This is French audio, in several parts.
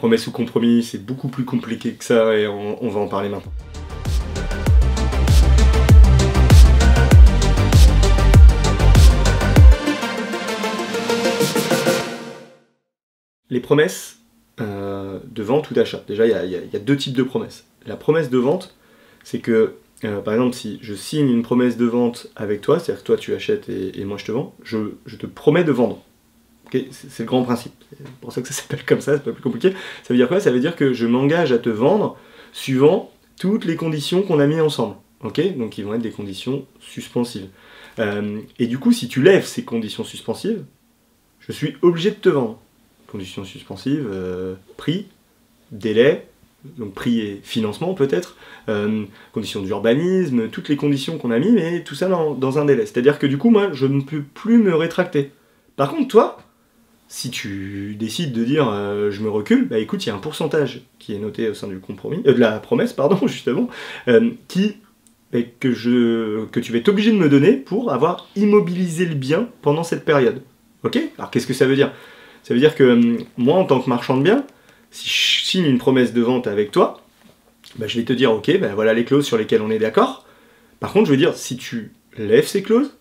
Promesse ou compromis, c'est beaucoup plus compliqué que ça et on va en parler maintenant. Les promesses de vente ou d'achat. Déjà, il y a deux types de promesses. La promesse de vente, c'est que, par exemple, si je signe une promesse de vente avec toi, c'est-à-dire que toi tu achètes et moi je te vends, je te promets de vendre. Okay, c'est le grand principe. C'est pour ça que ça s'appelle comme ça, c'est pas plus compliqué. Ça veut dire quoi? Ça veut dire que je m'engage à te vendre suivant toutes les conditions qu'on a mis ensemble. Okay, donc ils vont être des conditions suspensives. Et du coup, si tu lèves ces conditions suspensives, je suis obligé de te vendre. Conditions suspensives, prix, délai, donc prix et financement peut-être, conditions d'urbanisme, toutes les conditions qu'on a mis, mais tout ça dans un délai. C'est-à-dire que du coup, moi, je ne peux plus me rétracter. Par contre, toi, si tu décides de dire je me recule, bah écoute, il y a un pourcentage qui est noté au sein du compromis, de la promesse, pardon, justement, que tu vas être obligé de me donner pour avoir immobilisé le bien pendant cette période. Ok? Alors qu'est-ce que ça veut dire? Ça veut dire que moi, en tant que marchand de biens, si je signe une promesse de vente avec toi, bah, je vais te dire, ok, bah, voilà les clauses sur lesquelles on est d'accord. Par contre, je veux dire, si tu lèves ces clauses,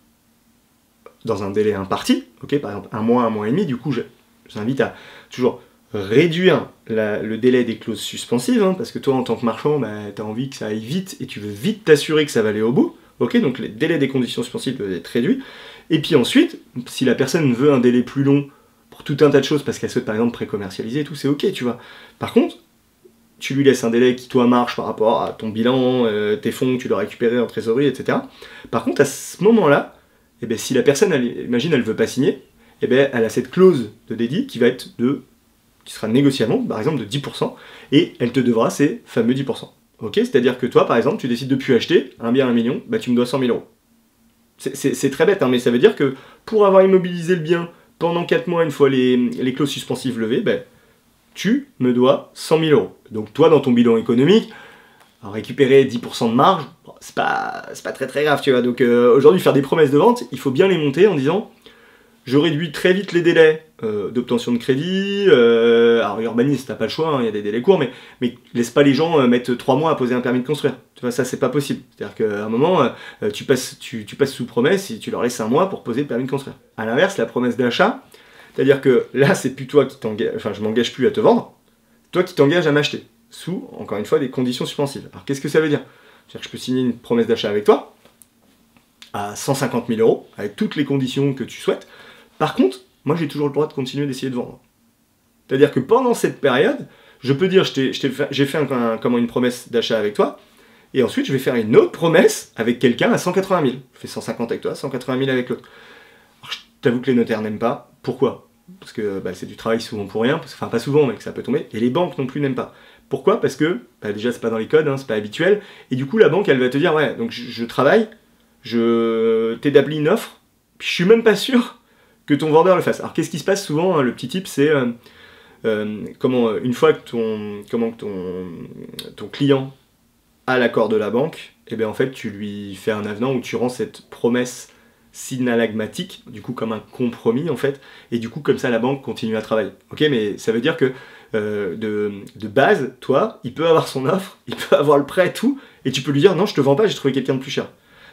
dans un délai imparti, ok, par exemple un mois et demi, du coup, j'invite à toujours réduire le délai des clauses suspensives, hein, parce que toi, en tant que marchand, bah, tu as envie que ça aille vite, et tu veux vite t'assurer que ça va aller au bout. Ok, donc les délais des conditions suspensives peuvent être réduits. Et puis ensuite, si la personne veut un délai plus long, pour tout un tas de choses, parce qu'elle souhaite par exemple pré-commercialiser et tout, c'est ok, tu vois. Par contre, tu lui laisses un délai qui, toi, marche par rapport à ton bilan, tes fonds que tu dois récupérer en trésorerie, etc. Par contre, à ce moment-là, eh bien, si la personne, imagine, elle veut pas signer, eh bien, elle a cette clause de dédit qui sera négociable, par exemple, de 10%, et elle te devra ces fameux 10%. Ok, c'est-à-dire que toi, par exemple, tu décides de plus acheter un bien à 1 million, bah, tu me dois 100 000 euros. C'est très bête, hein, mais ça veut dire que pour avoir immobilisé le bien pendant 4 mois, une fois les clauses suspensives levées, ben, tu me dois 100 000 euros. Donc toi, dans ton bilan économique, récupérer 10% de marge, bon, c'est pas très très grave, tu vois. Donc aujourd'hui, faire des promesses de vente, il faut bien les monter en disant, je réduis très vite les délais d'obtention de crédit. Alors urbanisme, t'as pas le choix, hein, y a des délais courts, mais laisse pas les gens mettre 3 mois à poser un permis de construire. Tu vois, ça c'est pas possible. C'est-à-dire qu'à un moment, tu passes sous promesse et tu leur laisses 1 mois pour poser le permis de construire. À l'inverse, la promesse d'achat, c'est-à-dire que là, c'est plus toi qui t'engage, enfin je m'engage plus à te vendre, toi qui t'engages à m'acheter, sous, encore une fois, des conditions suspensives. Alors qu'est-ce que ça veut dire? C'est-à-dire que je peux signer une promesse d'achat avec toi, à 150 000 euros, avec toutes les conditions que tu souhaites. Par contre, moi j'ai toujours le droit de continuer d'essayer de vendre. C'est-à-dire que pendant cette période, je peux dire, j'ai fait une promesse d'achat avec toi, et ensuite je vais faire une autre promesse avec quelqu'un à 180 000. Je fais 150 avec toi, 180 000 avec l'autre. Alors je t'avoue que les notaires n'aiment pas. Pourquoi? Parce que bah, c'est du travail souvent pour rien, enfin pas souvent, mais que ça peut tomber, et les banques non plus n'aiment pas. Pourquoi? Parce que, bah, déjà c'est pas dans les codes, hein, c'est pas habituel, et du coup la banque elle va te dire, ouais, donc je travaille, je t'établis une offre, puis je suis même pas sûr que ton vendeur le fasse. Alors qu'est-ce qui se passe souvent, hein, le petit tip, c'est une fois que ton client a l'accord de la banque, et bien en fait tu lui fais un avenant où tu rends cette promesse synalagmatique, du coup comme un compromis en fait, et du coup comme ça la banque continue à travailler. Ok, mais ça veut dire que de base, toi, il peut avoir son offre, il peut avoir le prêt et tout, et tu peux lui dire non je te vends pas, j'ai trouvé quelqu'un de plus cher.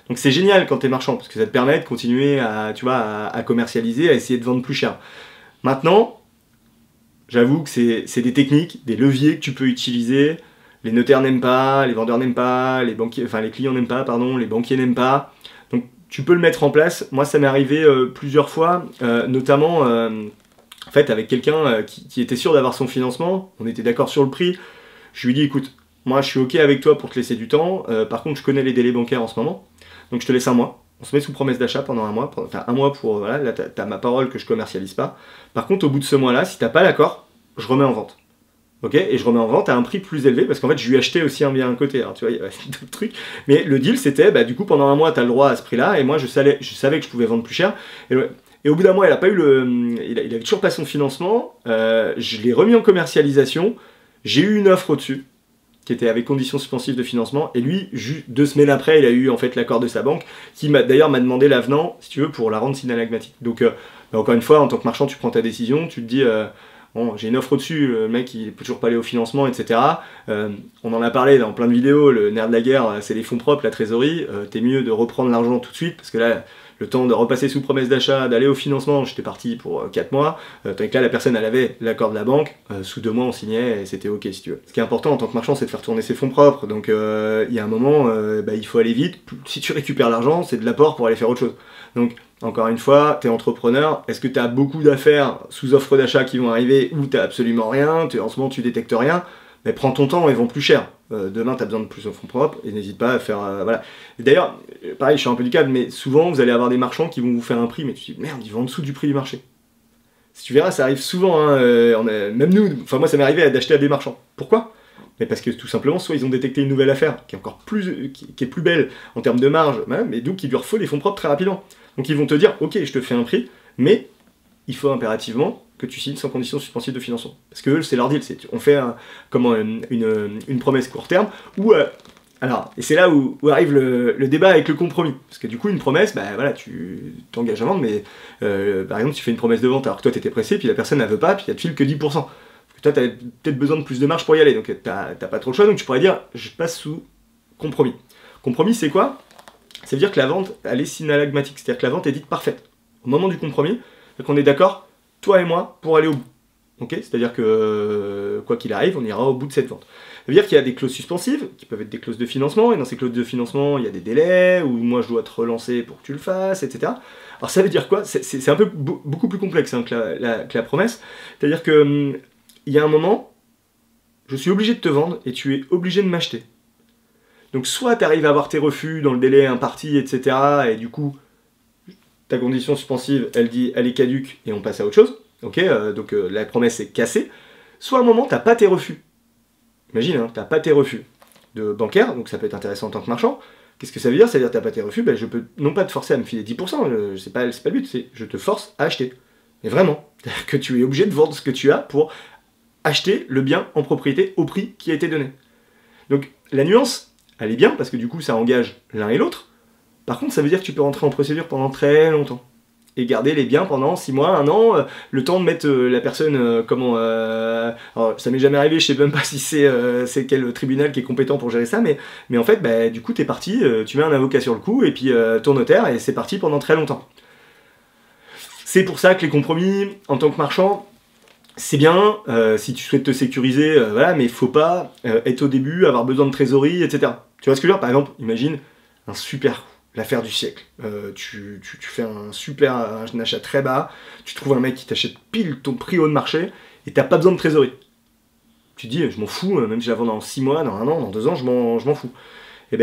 Donc c'est génial quand tu es marchand, parce que ça te permet de continuer à commercialiser, à essayer de vendre plus cher. Maintenant, j'avoue que c'est des techniques, des leviers que tu peux utiliser. Les notaires n'aiment pas, les vendeurs n'aiment pas, les clients n'aiment pas, pardon, les banquiers n'aiment pas. Donc tu peux le mettre en place. Moi ça m'est arrivé plusieurs fois, notamment en fait avec quelqu'un qui était sûr d'avoir son financement. On était d'accord sur le prix. Je lui ai dit écoute, moi je suis ok avec toi pour te laisser du temps, par contre je connais les délais bancaires en ce moment. Donc je te laisse 1 mois, on se met sous promesse d'achat pendant 1 mois, enfin 1 mois pour, voilà, là t'as ma parole que je commercialise pas. Par contre au bout de ce mois-là, si t'as pas l'accord, je remets en vente. Ok, et je remets en vente à un prix plus élevé, parce qu'en fait je lui achetais aussi un bien à un côté, alors tu vois, il y avait d'autres trucs. Mais le deal c'était, bah du coup pendant 1 mois t'as le droit à ce prix-là, et moi je savais que je pouvais vendre plus cher. Et au bout d'1 mois, il avait toujours pas son financement, je l'ai remis en commercialisation, j'ai eu une offre au-dessus, qui était avec conditions suspensives de financement, et lui, 2 semaines après, il a eu en fait l'accord de sa banque, qui d'ailleurs m'a demandé l'avenant, si tu veux, pour la rendre synalagmatique. Donc, encore une fois, en tant que marchand, tu prends ta décision, tu te dis, bon, j'ai une offre au-dessus, le mec il peut toujours pas aller au financement, etc. On en a parlé dans plein de vidéos, le nerf de la guerre, c'est les fonds propres, la trésorerie. T'es mieux de reprendre l'argent tout de suite, parce que là, le temps de repasser sous promesse d'achat, d'aller au financement, j'étais parti pour 4 mois, tandis que là, la personne, elle avait l'accord de la banque, sous 2 mois, on signait, et c'était ok, si tu veux. Ce qui est important en tant que marchand, c'est de faire tourner ses fonds propres, donc il y a un moment, il faut aller vite. Si tu récupères l'argent, c'est de l'apport pour aller faire autre chose. Donc, encore une fois, t'es entrepreneur, est-ce que t'as beaucoup d'affaires sous offre d'achat qui vont arriver, ou t'as absolument rien, en ce moment tu détectes rien, mais prends ton temps, ils vont plus cher. Demain, tu as besoin de plus de fonds propres, et n'hésite pas à faire... voilà. D'ailleurs, pareil, je suis un peu du cadre, mais souvent, vous allez avoir des marchands qui vont vous faire un prix, mais tu te dis, merde, ils vont en dessous du prix du marché. Si tu verras, ça arrive souvent, hein, même nous, enfin moi, ça m'est arrivé d'acheter à des marchands. Pourquoi? Mais parce que tout simplement, soit ils ont détecté une nouvelle affaire, qui est encore plus, qui est plus belle en termes de marge, mais donc il lui faut des fonds propres très rapidement. Donc ils vont te dire, ok, je te fais un prix, mais il faut impérativement que tu signes sans condition suspensive de financement. Parce que eux, c'est leur deal, on fait une promesse court terme, ou... alors, et c'est là où arrive le débat avec le compromis. Parce que du coup, une promesse, voilà, tu t'engages à vendre, mais par exemple, tu fais une promesse de vente alors que toi, t'étais pressé, puis la personne, elle veut pas, puis elle te file que 10%. Parce que toi, t'as peut-être besoin de plus de marge pour y aller, donc t'as pas trop le choix, donc tu pourrais dire, je passe sous compromis. Compromis, c'est quoi? Ça veut dire que la vente, elle est synalagmatique, c'est-à-dire que la vente est dite parfaite. Au moment du compromis, donc on est d'accord, toi et moi, pour aller au bout. Okay, c'est-à-dire que, quoi qu'il arrive, on ira au bout de cette vente. Ça veut dire qu'il y a des clauses suspensives, qui peuvent être des clauses de financement, et dans ces clauses de financement, il y a des délais, où moi je dois te relancer pour que tu le fasses, etc. Alors ça veut dire quoi? C'est un peu beaucoup plus complexe hein, que la promesse. C'est-à-dire que il y a un moment, je suis obligé de te vendre, et tu es obligé de m'acheter. Donc soit tu arrives à avoir tes refus dans le délai imparti, etc., et du coup, ta condition suspensive, elle est caduque, et on passe à autre chose. Ok, donc la promesse est cassée. Soit à un moment, tu n'as pas tes refus. Imagine, hein, tu n'as pas tes refus de bancaire, donc ça peut être intéressant en tant que marchand. Qu'est-ce que ça veut dire? Ça veut dire que tu n'as pas tes refus, je peux non pas te forcer à me filer 10%, c'est pas le but, c'est je te force à acheter. Mais vraiment, que tu es obligé de vendre ce que tu as pour acheter le bien en propriété au prix qui a été donné. Donc la nuance, elle est bien, parce que du coup ça engage l'un et l'autre. Par contre, ça veut dire que tu peux rentrer en procédure pendant très longtemps. Et garder les biens pendant 6 mois, 1 an, le temps de mettre la personne, alors ça m'est jamais arrivé, je sais même pas si c'est quel tribunal qui est compétent pour gérer ça, mais en fait, du coup, t'es parti, tu mets un avocat sur le coup, et puis ton notaire, et c'est parti pendant très longtemps. C'est pour ça que les compromis, en tant que marchand, c'est bien, si tu souhaites te sécuriser, voilà, mais il faut pas être au début, avoir besoin de trésorerie, etc. Tu vois ce que je veux dire? Par exemple, imagine un super... l'affaire du siècle. Tu fais un achat très bas, tu trouves un mec qui t'achète pile ton prix haut de marché, et t'as pas besoin de trésorerie. Tu te dis, je m'en fous, même si je la vends dans 6 mois, dans 1 an, dans 2 ans, je m'en fous. Et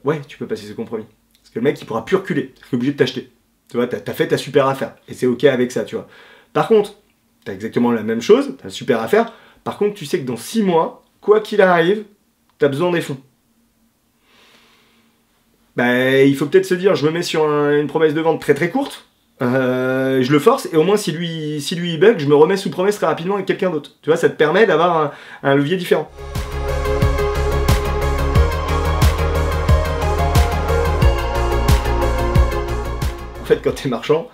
ouais, tu peux passer ce compromis. Parce que le mec, il pourra plus reculer, il est obligé de t'acheter. Tu vois, t'as fait ta super affaire, et c'est ok avec ça, tu vois. Par contre, t'as exactement la même chose, t'as une super affaire, par contre, tu sais que dans 6 mois, quoi qu'il arrive, t'as besoin des fonds. Il faut peut-être se dire, je me mets sur une promesse de vente très très courte, je le force, et au moins si lui il bug, je me remets sous promesse très rapidement avec quelqu'un d'autre. Tu vois, ça te permet d'avoir un levier différent. En fait, quand tu es marchand,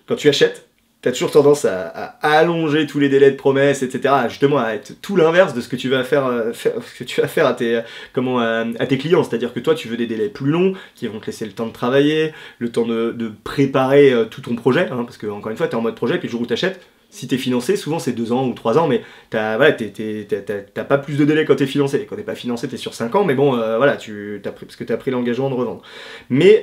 quand tu achètes, tu as toujours tendance à allonger tous les délais de promesse, etc. Justement, à être tout l'inverse de ce que tu vas faire, à tes clients. C'est-à-dire que toi, tu veux des délais plus longs, qui vont te laisser le temps de travailler, le temps de préparer tout ton projet. Hein, parce que, encore une fois, tu es en mode projet, puis le jour où tu achètes, si tu es financé, souvent c'est 2 ans ou 3 ans, mais t'as pas plus de délai quand tu es financé. Quand tu n'es pas financé, tu es sur 5 ans, mais bon, voilà, parce que tu as pris l'engagement de revendre. Mais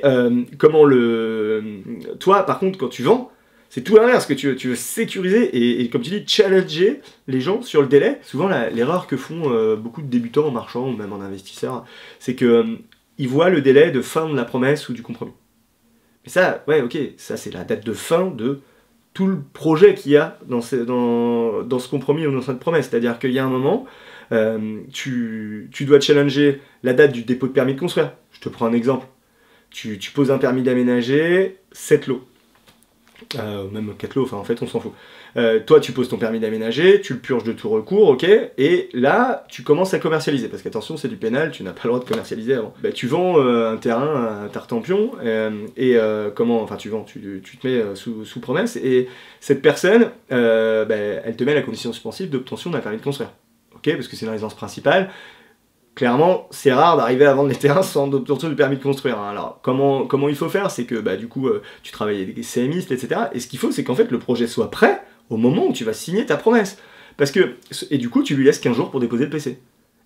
toi, par contre, quand tu vends, c'est tout l'inverse, que tu veux sécuriser et comme tu dis, challenger les gens sur le délai. Souvent, l'erreur que font beaucoup de débutants en marchand ou même en investisseur, c'est qu'ils voient le délai de fin de la promesse ou du compromis. Mais ça, ouais, ok, ça c'est la date de fin de tout le projet qu'il y a dans ce compromis ou dans cette promesse. C'est-à-dire qu'il y a un moment, tu dois challenger la date du dépôt de permis de construire. Je te prends un exemple. Tu poses un permis d'aménager, 7 lots. même 4 lots, enfin en fait on s'en fout. Toi tu poses ton permis d'aménager, tu le purges de tout recours, ok, et là tu commences à commercialiser, parce qu'attention c'est du pénal, tu n'as pas le droit de commercialiser avant. Bah, tu vends un terrain à Tartampion, comment, enfin tu vends, tu te mets sous promesse, et cette personne, bah, elle te met la condition suspensive d'obtention d'un permis de construire, ok, parce que c'est une résidence principale. Clairement, c'est rare d'arriver à vendre les terrains sans obtention du permis de construire. Hein. Alors, comment il faut faire? C'est que, bah, du coup, tu travailles avec des CMistes, etc. Et ce qu'il faut, c'est qu'en fait, le projet soit prêt au moment où tu vas signer ta promesse. Parce que, et du coup, tu lui laisses 15 jours pour déposer le PC.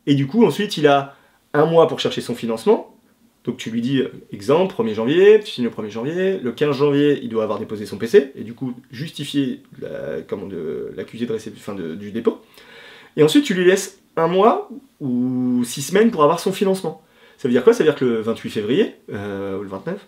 Et du coup, ensuite, il a 1 mois pour chercher son financement. Donc, tu lui dis, exemple, 1er janvier, tu signes le 1er janvier. Le 15 janvier, il doit avoir déposé son PC. Et du coup, justifier l'accusé de réception, du dépôt. Et ensuite, tu lui laisses 1 mois ou 6 semaines pour avoir son financement. Ça veut dire quoi? Ça veut dire que le 28 février, ou le 29,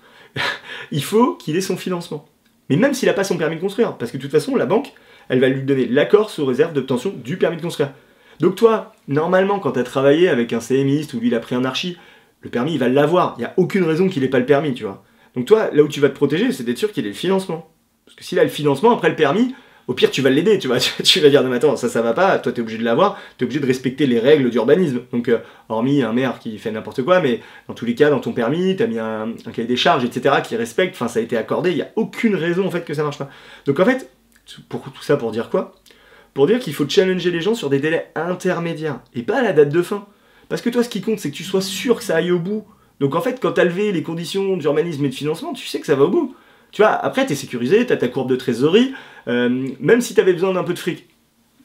il faut qu'il ait son financement. Mais même s'il n'a pas son permis de construire, parce que de toute façon, la banque, elle va lui donner l'accord sous réserve d'obtention du permis de construire. Donc toi, normalement, quand tu as travaillé avec un CMiste ou lui, il a pris un archi, le permis, il va l'avoir. Il n'y a aucune raison qu'il n'ait pas le permis, tu vois. Donc toi, là où tu vas te protéger, c'est d'être sûr qu'il ait le financement. Parce que s'il a le financement, après le permis, au pire, tu vas l'aider, tu vois, tu vas dire, non mais attends, ça va pas, toi t'es obligé de l'avoir, t'es obligé de respecter les règles d'urbanisme. Donc, hormis un maire qui fait n'importe quoi, mais dans tous les cas, dans ton permis, t'as mis un cahier des charges, etc., qui respecte, enfin ça a été accordé, il n'y a aucune raison en fait que ça marche pas. Donc en fait, pour tout ça, pour dire quoi? Pour dire qu'il faut challenger les gens sur des délais intermédiaires, et pas à la date de fin. Parce que toi, ce qui compte, c'est que tu sois sûr que ça aille au bout. Donc en fait, quand t'as levé les conditions d'urbanisme et de financement, tu sais que ça va au bout. Tu vois, après, t'es sécurisé, t'as ta courbe de trésorerie, même si t'avais besoin d'un peu de fric.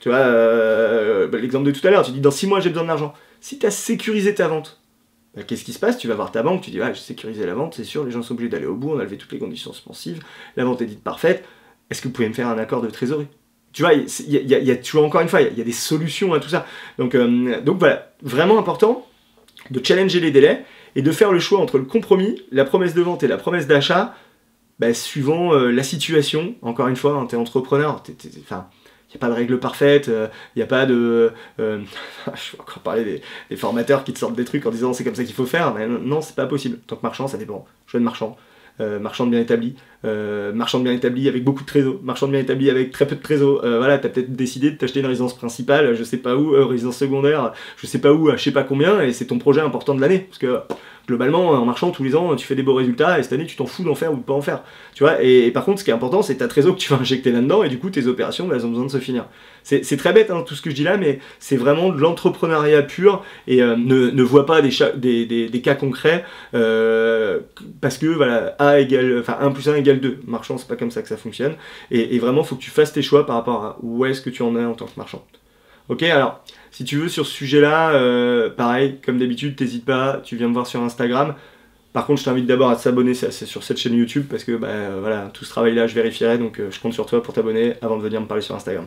Tu vois, l'exemple de tout à l'heure, tu dis dans 6 mois j'ai besoin d'argent. Si t'as sécurisé ta vente, bah, qu'est-ce qui se passe? Tu vas voir ta banque, tu dis ouais, j'ai sécurisé la vente, c'est sûr, les gens sont obligés d'aller au bout, on a levé toutes les conditions suspensives, la vente est dite parfaite, est-ce que vous pouvez me faire un accord de trésorerie? Tu vois, il y a toujours, encore une fois, il y a des solutions à tout ça. Donc voilà, vraiment important de challenger les délais et de faire le choix entre le compromis, la promesse de vente et la promesse d'achat, bah, suivant la situation. Encore une fois, hein, t'es entrepreneur, enfin, il n'y a pas de règle parfaite, il n'y a pas de... je vais encore parler des formateurs qui te sortent des trucs en disant c'est comme ça qu'il faut faire, mais non, c'est pas possible. En tant que marchand, ça dépend. Jeune marchand, marchand de bien établi avec beaucoup de trésor, marchand de bien établi avec très peu de trésor. Voilà, t'as peut-être décidé de t'acheter une résidence principale, je sais pas où, résidence secondaire, je sais pas où, à je sais pas combien, et c'est ton projet important de l'année. Parce que globalement, en marchand, tous les ans, tu fais des beaux résultats, et cette année, tu t'en fous d'en faire ou de pas en faire. Tu vois, et par contre, ce qui est important, c'est ta trésor que tu vas injecter là-dedans, et du coup, tes opérations, bah, elles ont besoin de se finir. C'est très bête, hein, tout ce que je dis là, mais c'est vraiment de l'entrepreneuriat pur, et ne vois pas des cas concrets, parce que, voilà, 1 plus 1 égale 2. Marchand, c'est pas comme ça que ça fonctionne, et vraiment, faut que tu fasses tes choix par rapport à où est-ce que tu en es en tant que marchand. Ok, alors, si tu veux sur ce sujet-là, pareil, comme d'habitude, t'hésites pas, tu viens me voir sur Instagram. Par contre, je t'invite d'abord à s'abonner sur cette chaîne YouTube, parce que bah, voilà, tout ce travail-là, je vérifierai, donc je compte sur toi pour t'abonner avant de venir me parler sur Instagram.